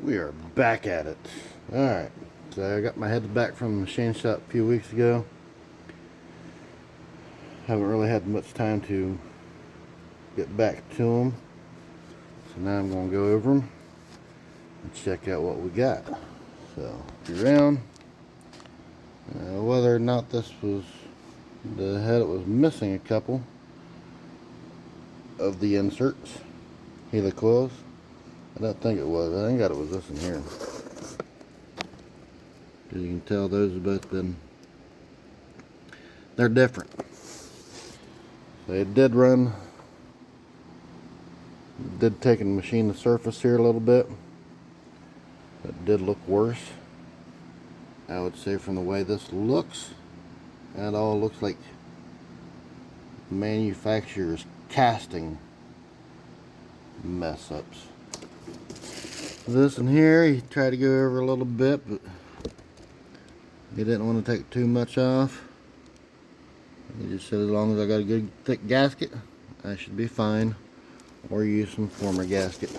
We are back at it. Alright, so I got my heads back from the machine shop a few weeks ago. Haven't really had much time to get back to them. So now I'm going to go over them and check out what we got. So, if you're around, whether or not this was the head, it was missing a couple of the inserts, helicoils. I don't think it was. I think that it was this in here. As you can tell, those have both been, they're different. They did run, did take and machine the surface here a little bit. It did look worse. I would say from the way this looks, that all looks like manufacturer's casting mess ups. This in here, he tried to go over a little bit, but he didn't want to take too much off. He just said as long as I got a good thick gasket, I should be fine, or use some former gasket.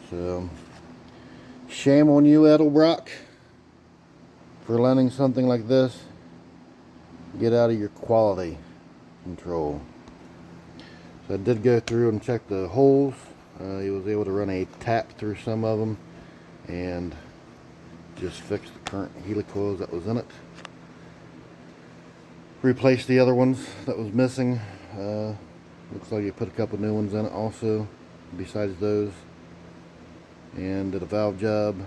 So, shame on you, Edelbrock, for letting something like this get out of your quality control. So I did go through and check the holes. He was able to run a tap through some of them and just fix the current helicoils that was in it. Replaced the other ones that was missing. Looks like you put a couple new ones in it also besides those, and did a valve job.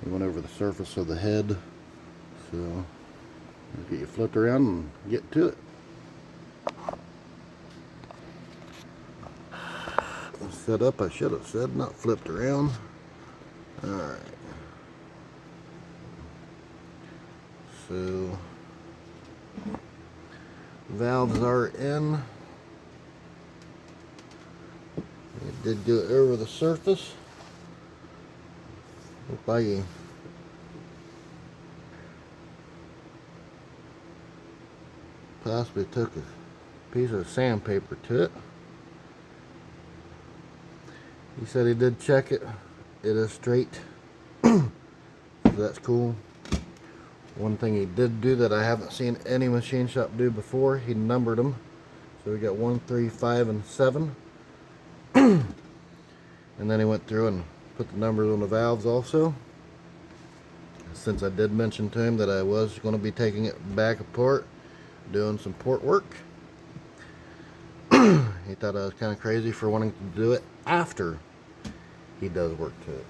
We went over the surface of the head. So let's get you flipped around and get to it. Set up, I should have said, not flipped around. Alright. So valves are in. It did go over the surface. Looked like he possibly took a piece of sandpaper to it. He said he did check it. It is straight. So that's cool. One thing he did do that I haven't seen any machine shop do before, he numbered them. So we got 1, 3, 5, and 7. And then he went through and put the numbers on the valves also. Since I did mention to him that I was going to be taking it back apart, doing some port work. He thought I was kind of crazy for wanting to do it after he does work to it,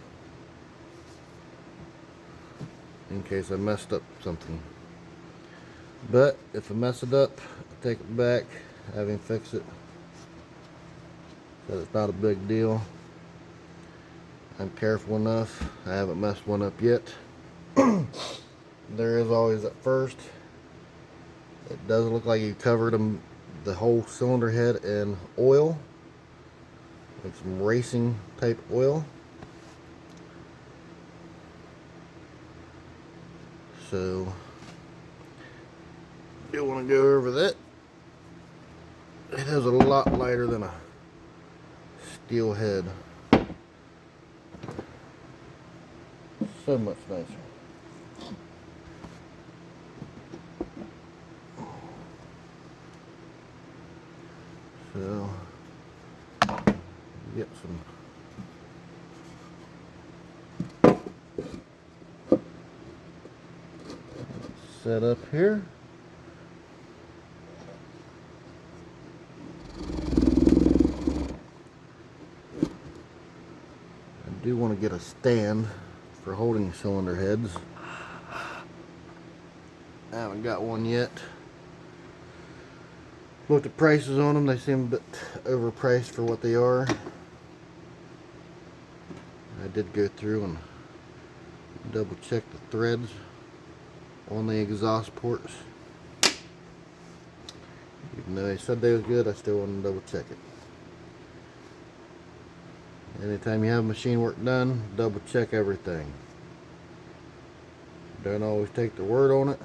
in case I messed up something. But if I mess it up, I'll take it back, have him fix it. So it's not a big deal. I'm careful enough. I haven't messed one up yet. There is always at first. It does look like you covered them, the whole cylinder head, in oil, like some racing type oil. So you want to go over that. It is a lot lighter than a steel head. So much nicer. So get some set up here. I do want to get a stand for holding cylinder heads. I haven't got one yet. Looked at prices on them, they seem a bit overpriced for what they are. I did go through and double check the threads on the exhaust ports. Even though they said they was good, I still want to double check it. Anytime you have machine work done, double check everything. Don't always take their word on it.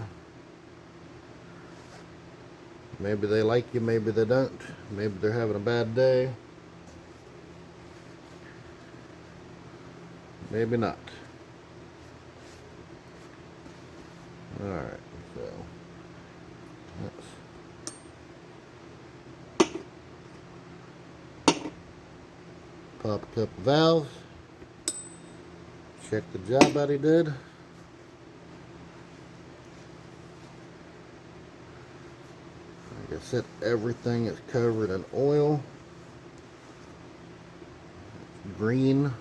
Maybe they like you, maybe they don't. Maybe they're having a bad day. maybe not. Alright, so let's pop a couple valves, check the job that he did. Like I said, everything is covered in oil. Green.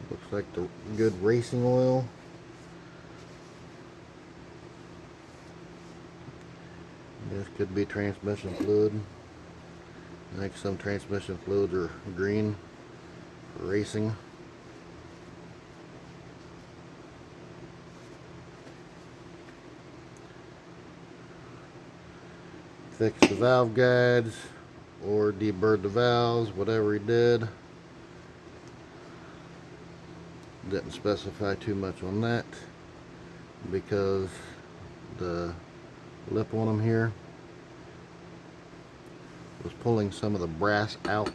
Looks like the good racing oil. This could be transmission fluid. I think some transmission fluids are green for racing. Fix the valve guides or deburred the valves, whatever he did. Didn't specify too much on that because the lip on them here was pulling some of the brass out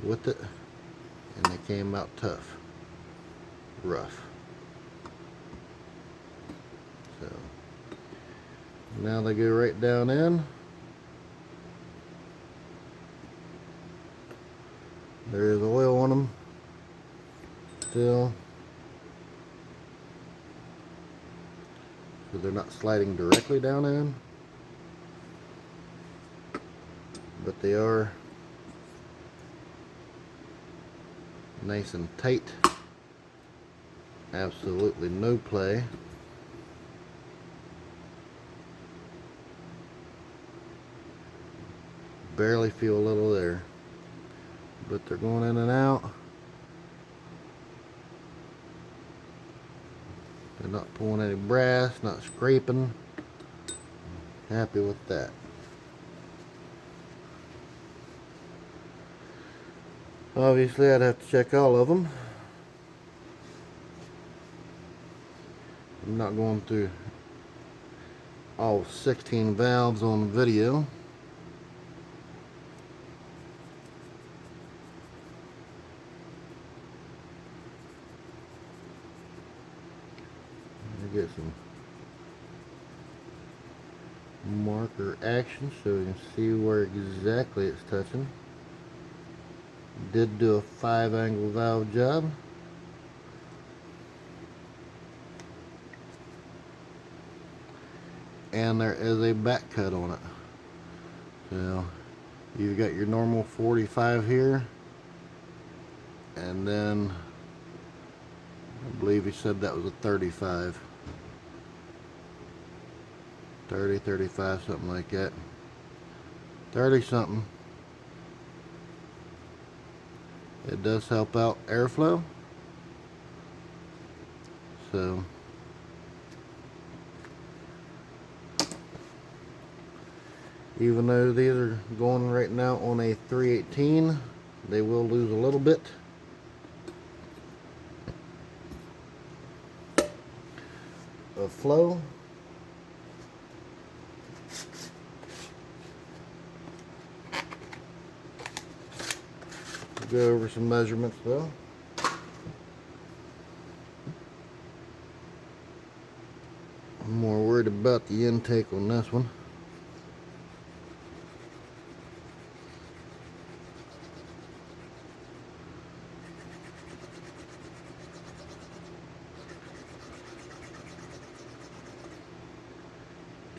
with it, and they came out tough, rough. So now they go right down in. There is oil on them still, so they're not sliding directly down in, but they are nice and tight. Absolutely no play. Barely feel a little there, but they're going in and out. They're not pulling any brass, not scraping. Happy with that. Obviously, I'd have to check all of them. I'm not going through all 16 valves on the video. Get some marker action so you can see where exactly it's touching. Did do a 5-angle valve job. And there is a back cut on it. So you've got your normal 45 here, and then I believe he said that was a 35. 30, 35, something like that. 30 something. It does help out airflow. So even though these are going right now on a 318, they will lose a little bit of flow. Go over some measurements though. I'm more worried about the intake on this one.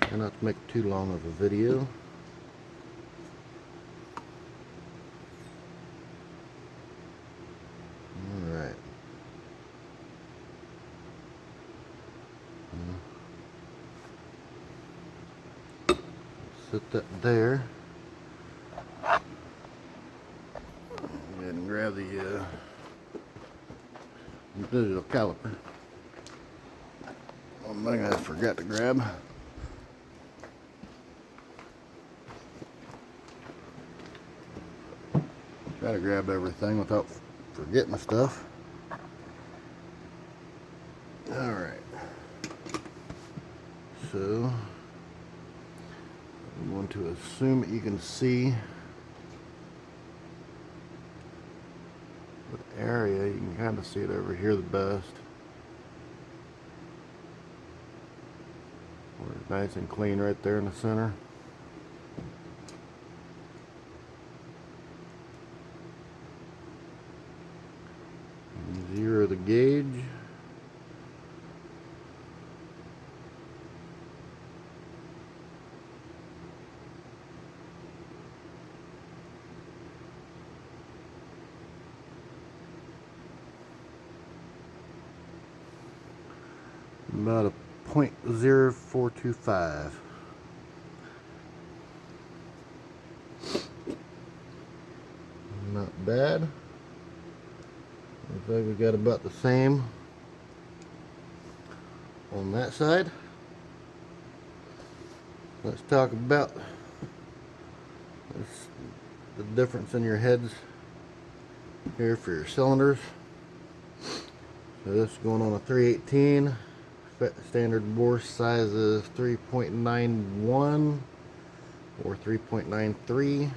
Try not to make too long of a video. Alright. Set that there. Go ahead and grab the digital caliper. One thing I forgot to grab. Try to grab everything without forgetting stuff. Alright. So I'm going to assume that you can see area. You can kind of see it over here the best. Where it's nice and clean right there in the center. Zero the gauge. About a 0.0425. Not bad. Looks like we got about the same on that side. Let's talk about the difference in your heads here for your cylinders. So this is going on a 318. Standard bore size is 3.91 or 3.93.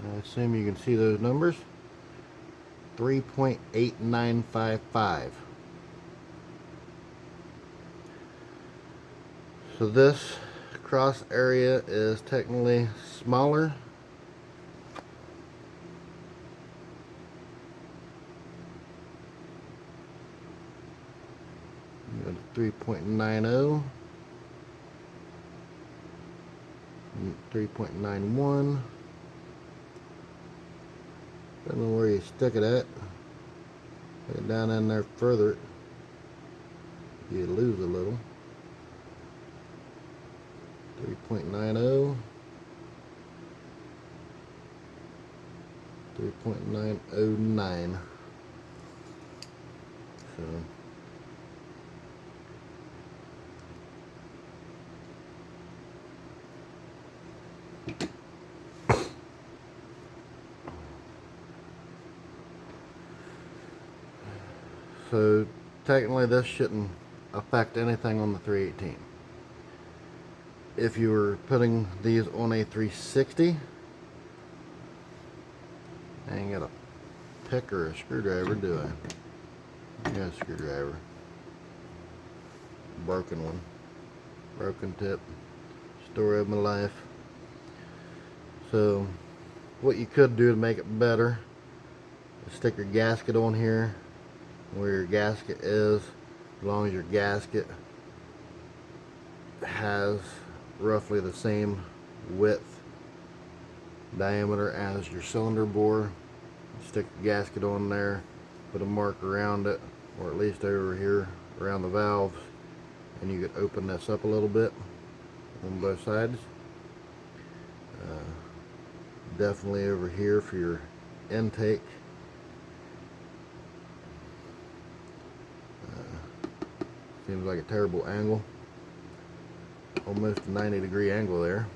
I assume you can see those numbers. 3.8955. So this cross area is technically smaller. Go to 3.90, 3.91. Depending on where you stick it at. Get it down in there further, you lose a little. 3.90, 3.909. So So technically this shouldn't affect anything on the 318. If you were putting these on a 360, I ain't got a pick or a screwdriver, do I? I got a screwdriver. Broken one. Broken tip. Story of my life. So what you could do to make it better is stick your gasket on here where your gasket is, as long as your gasket has roughly the same width, diameter as your cylinder bore. Stick the gasket on there, put a mark around it, or at least over here around the valves, and you could open this up a little bit on both sides. Definitely over here for your intake. Seems like a terrible angle. Almost a 90-degree angle there.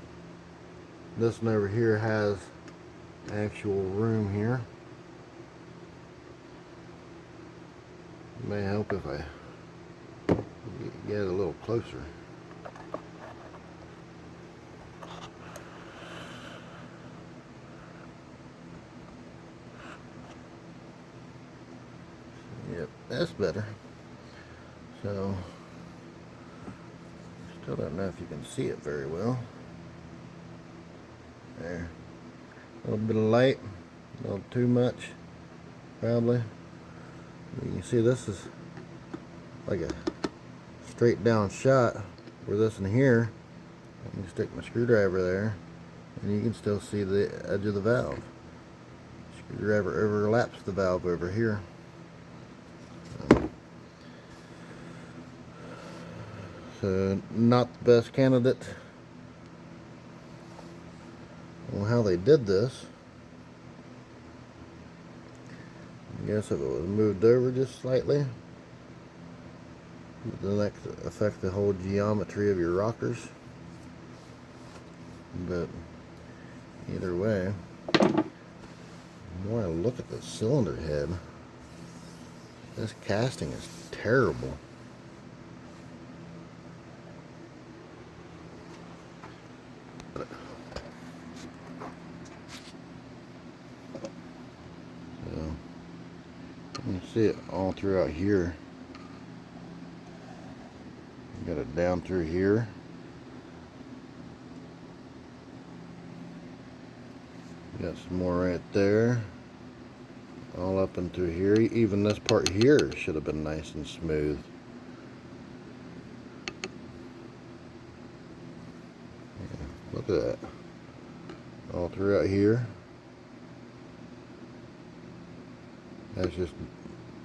This one over here has actual room here. It may help if I get it a little closer. Yep, that's better. So, still don't know if you can see it very well. There. A little bit of light, a little too much, probably. You can see this is like a straight down shot, where this in here, I can stick my screwdriver there, and you can still see the edge of the valve. Screwdriver overlaps the valve over here. So not the best candidate on how they did this. I guess if it was moved over just slightly, then that could affect the whole geometry of your rockers. But either way, the more I look at the cylinder head, this casting is terrible. see it all throughout here. Got it down through here. Got some more right there. All up and through here. Even this part here should have been nice and smooth. Yeah, look at that. All throughout here. That's just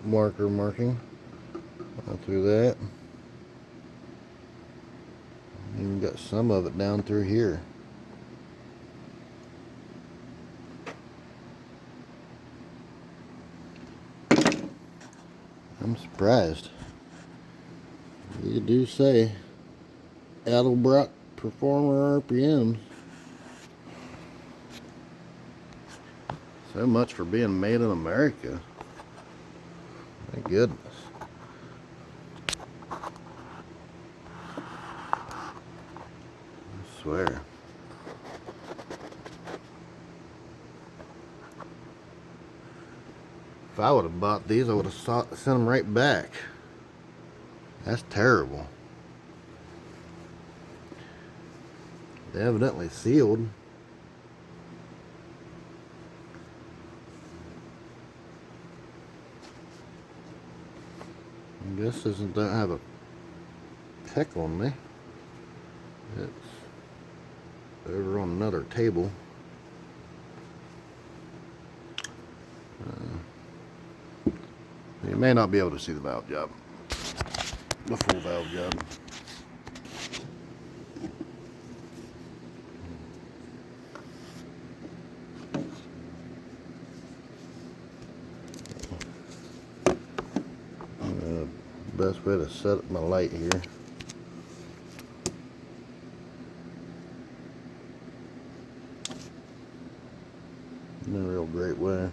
marking all through that. Even got some of it down through here. I'm surprised. You do say Edelbrock Performer RPMs. So much for being made in America. My goodness. I swear. If I would have bought these, I would have sent them right back. That's terrible. They evidently sealed. I guess this don't have a peck on me. It's over on another table. You may not be able to see the valve job, the full valve job. Best way to set up my light here. No real great way.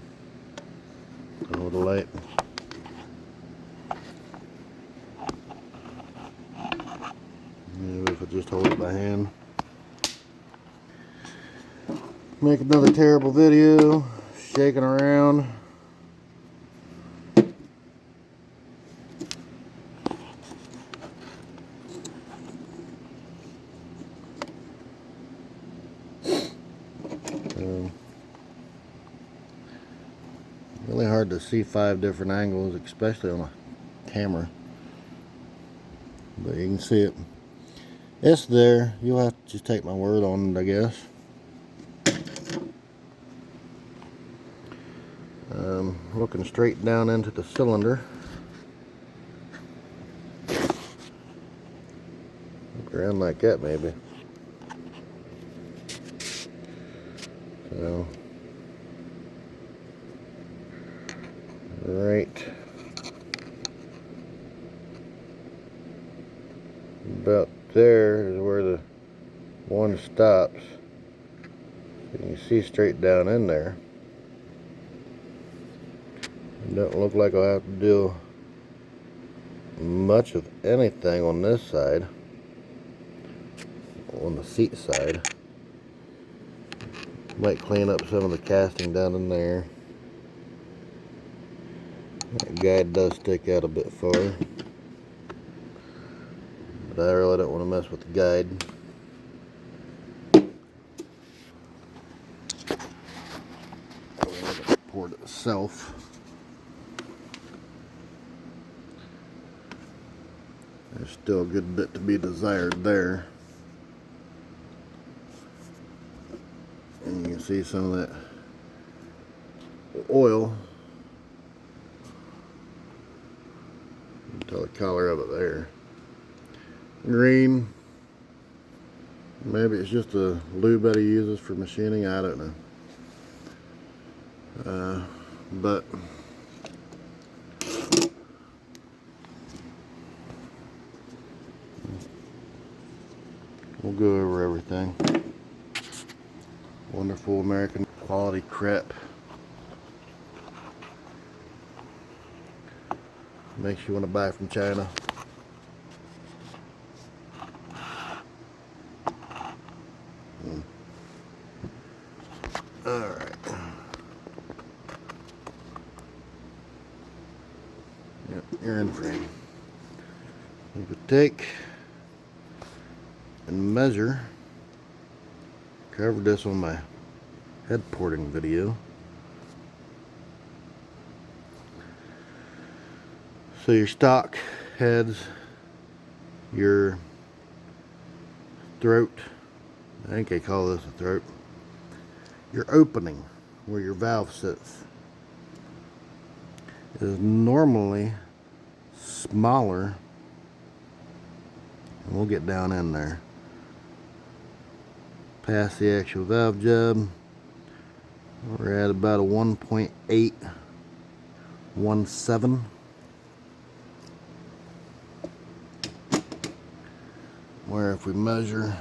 With the light. Maybe if I just hold it by hand. Make another terrible video, shaking around. Really hard to see 5 different angles, especially on a camera. But you can see it. It's there. You'll have to just take my word on it, I guess. Looking straight down into the cylinder. Look around like that, maybe. So, right about there is where the one stops. You can see straight down in there. It doesn't look like I'll have to do much of anything on this side, on the seat side. Might clean up some of the casting down in there. That guide does stick out a bit far, but I really don't want to mess with the guide. Look at the port itself. There's still a good bit to be desired there. And you can see some of that oil. You can tell the color of it there. Green. Maybe it's just a lube that he uses for machining. I don't know. But we'll go over everything. Wonderful American quality crap. Makes you want to buy from China. Alright. Yep, you're in frame. You could take and measure. Covered this on my head porting video. So your stock heads, your throat, I think they call this a throat, your opening where your valve sits is normally smaller, and we'll get down in there past the actual valve job. We're at about a 1.817, where if we measure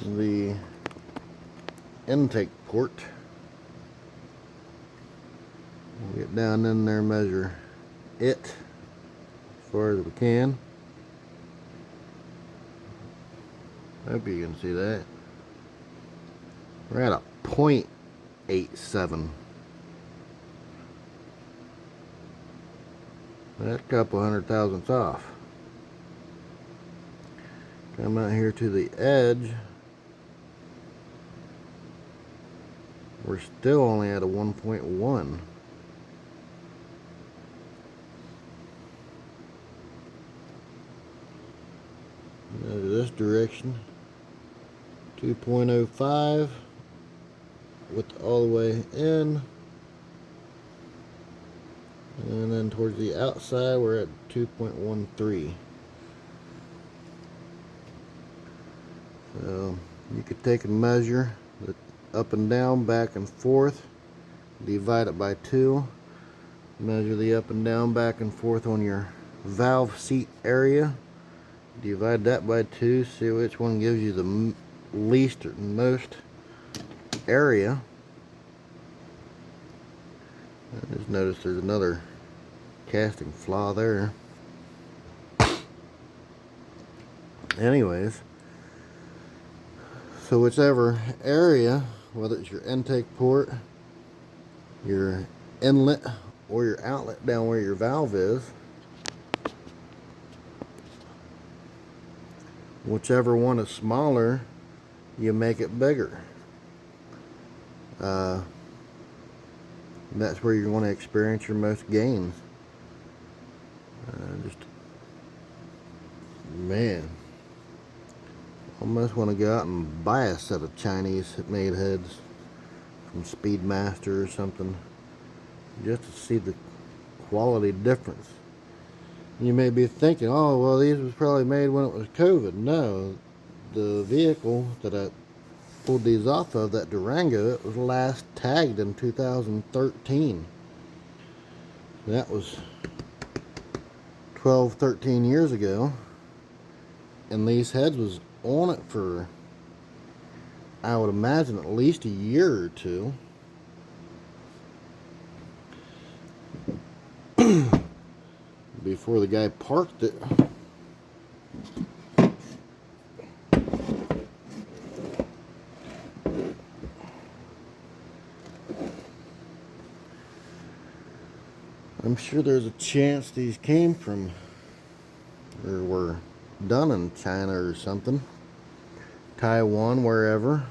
the intake port, we'll get down in there and measure it as far as we can. I hope you can see that. We're at a 0.87. That's a couple hundred thousandths off. Come out here to the edge. We're still only at a 1.1. Measure this direction. 2.05 with all the way in. And then towards the outside we're at 2.13. So you could take and measure the up and down, back and forth, divide it by 2, measure the up and down, back and forth on your valve seat area, divide that by 2, see which one gives you the least or most area. I just noticed there's another casting flaw there. Anyways, so whichever area, whether it's your intake port, your inlet, or your outlet down where your valve is, whichever one is smaller, you make it bigger. That's where you're going to experience your most gains. Man, almost want to go out and buy a set of Chinese made heads from Speedmaster or something, just to see the quality difference. You may be thinking, oh well, these was probably made when it was COVID. No, the vehicle that I pulled these off of, that Durango, it was last tagged in 2013. That was 12, 13 years ago, and these heads was on it for, I would imagine, at least a year or two. Before the guy parked it. I'm sure there's a chance these came from, or were done in China or something, Taiwan, wherever.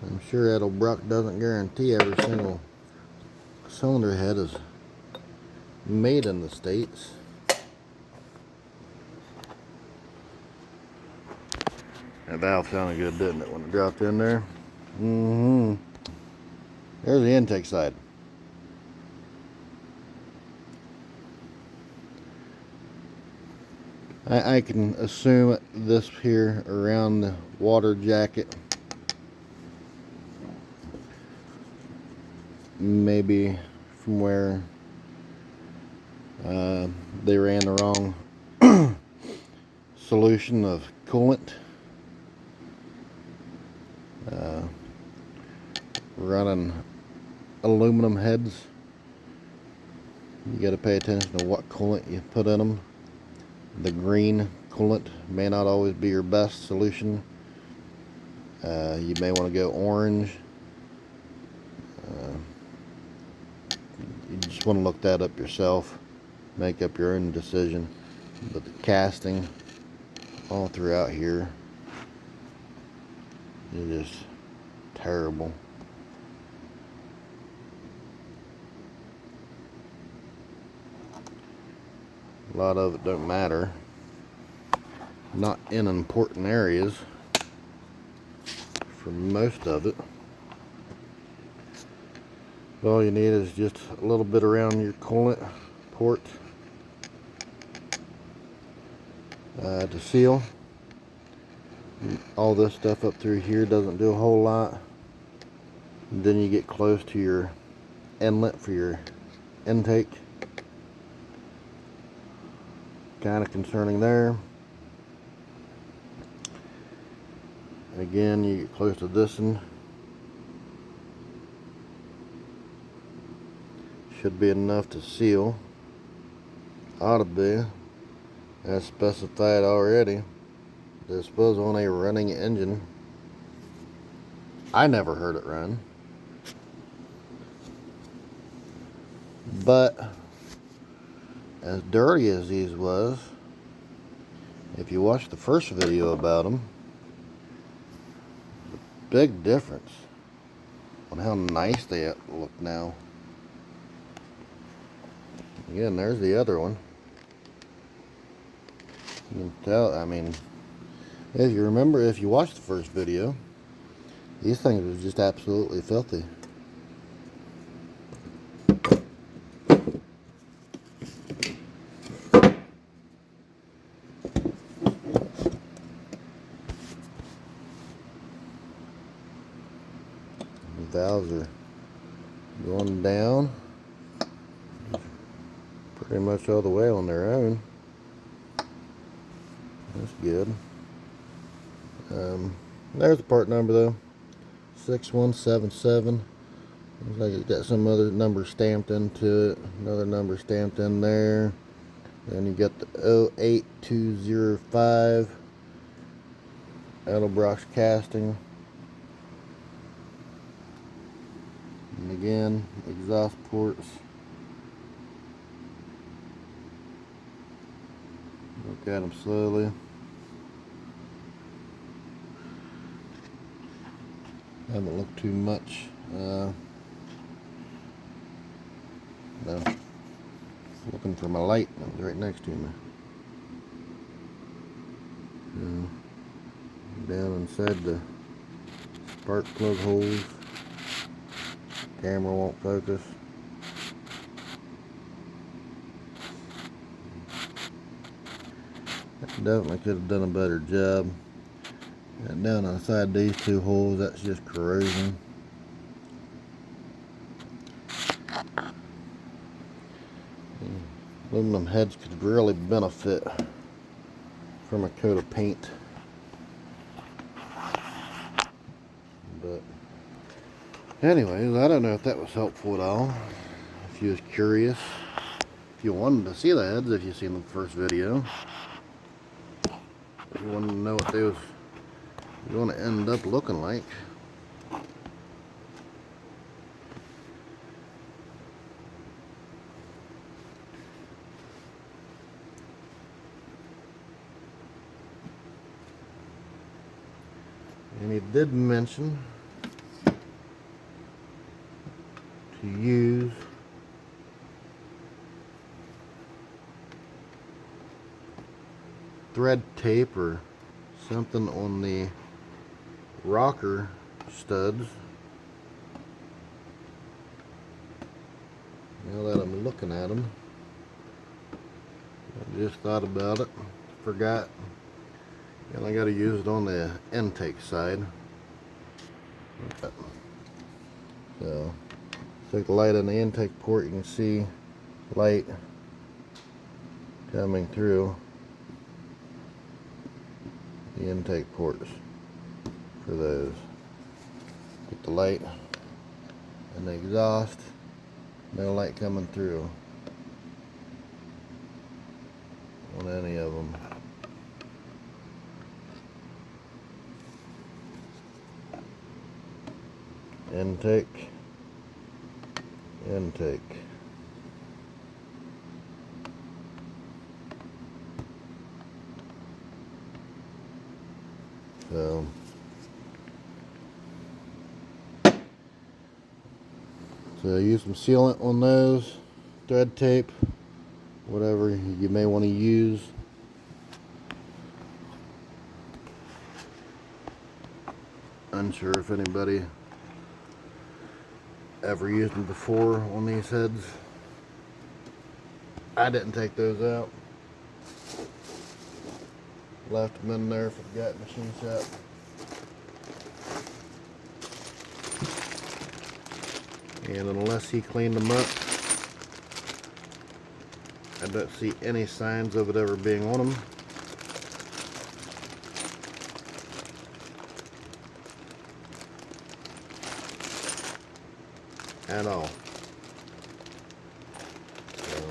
I'm sure Edelbrock doesn't guarantee every single cylinder head is made in the States. That valve sounded good, didn't it, when it dropped in there? There's the intake side. I can assume this here around the water jacket, maybe from where they ran the wrong solution of coolant. Running aluminum heads, you got to pay attention to what coolant you put in them. The green coolant may not always be your best solution. You may want to go orange. You just want to look that up yourself, make up your own decision. But the casting all throughout here is just terrible. A lot of it don't matter, not in important areas for most of it. All you need is just a little bit around your coolant port to seal. All this stuff up through here doesn't do a whole lot. And then you get close to your inlet for your intake. Kind of concerning there. Again, you get close to this one. Should be enough to seal. Ought to be, as specified already. This was on a running engine. I never heard it run. But as dirty as these was, if you watch the first video about them, big difference on how nice they look now. Again, there's the other one. You can tell, I mean, if you remember, if you watched the first video, these things were just absolutely filthy. The valves are going down pretty much all the way on their own. That's good. There's the part number though, 6177. Looks like it's got some other number stamped into it, another number stamped in there. Then you got the 08205 edelbrock casting. And again, exhaust ports. Look at them slowly. Haven't looked too much. No. Looking for my light. That was right next to me. Down inside the spark plug holes. Camera won't focus. Definitely could have done a better job. And down inside these two holes, that's just corrosion. Aluminum heads could really benefit from a coat of paint. But anyways, I don't know if that was helpful at all. If you was curious, if you wanted to see the heads, if you seen the first video, if you wanted to know what they was going to end up looking like. And he did mention to use thread tape or something on the rocker studs. Now that I'm looking at them, I just thought about it, forgot. And I got to use it on the intake side. So, take the light on the intake port, you can see light coming through the intake ports for those. Get the light and the exhaust, no light coming through on any of them. intake, intake. So use some sealant on those, thread tape, whatever you may want to use. Unsure if anybody ever used them before on these heads. I didn't take those out. Left them in there for the guy at the machine shop. And unless he cleaned them up, I don't see any signs of it ever being on them. At all. So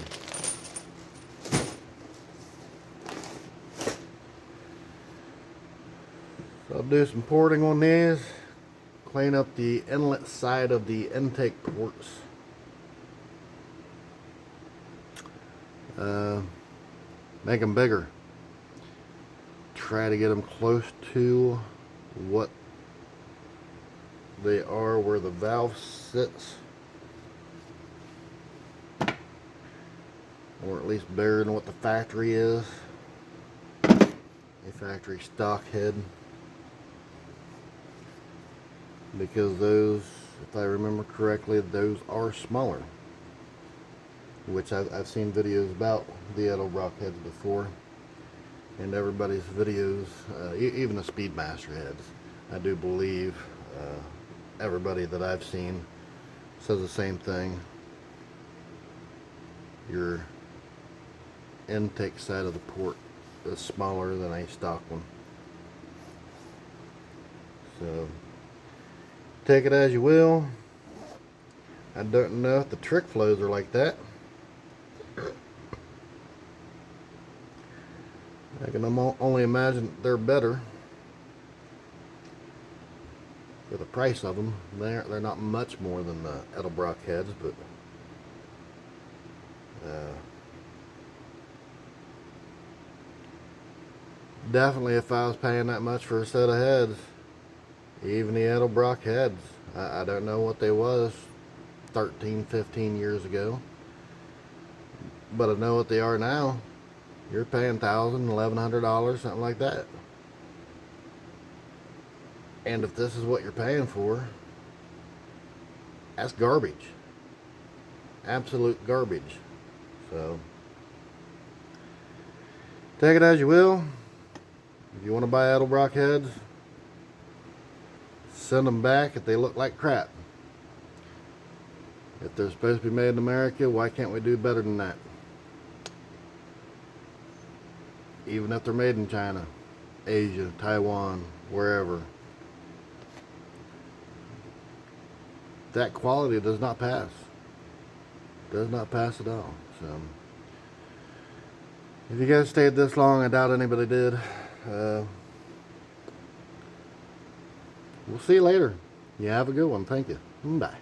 I'll do some porting on these, clean up the inlet side of the intake ports. Make them bigger. Try to get them close to what they are where the valve sits, or at least better than what the factory is, a factory stock head, because those, if I remember correctly, those are smaller, which I've seen videos about the edelbrock heads before, and everybody's videos, even the Speedmaster heads, I do believe everybody that I've seen says the same thing. Your intake side of the port is smaller than a stock one. So take it as you will. I don't know if the trick flows are like that. I can only imagine they're better for the price of them. They're not much more than the edelbrock heads, but definitely if I was paying that much for a set of heads, even the edelbrock heads, I don't know what they was 13, 15 years ago, but I know what they are now. You're paying $1,000, $1,100, something like that. And if this is what you're paying for, that's garbage. Absolute garbage. So take it as you will. If you want to buy edelbrock heads, send them back if they look like crap. If they're supposed to be made in America, why can't we do better than that? Even if they're made in China, Asia, Taiwan, wherever. That quality does not pass. Does not pass at all. So if you guys stayed this long, I doubt anybody did. We'll see you later. You have a good one. Thank you. Bye.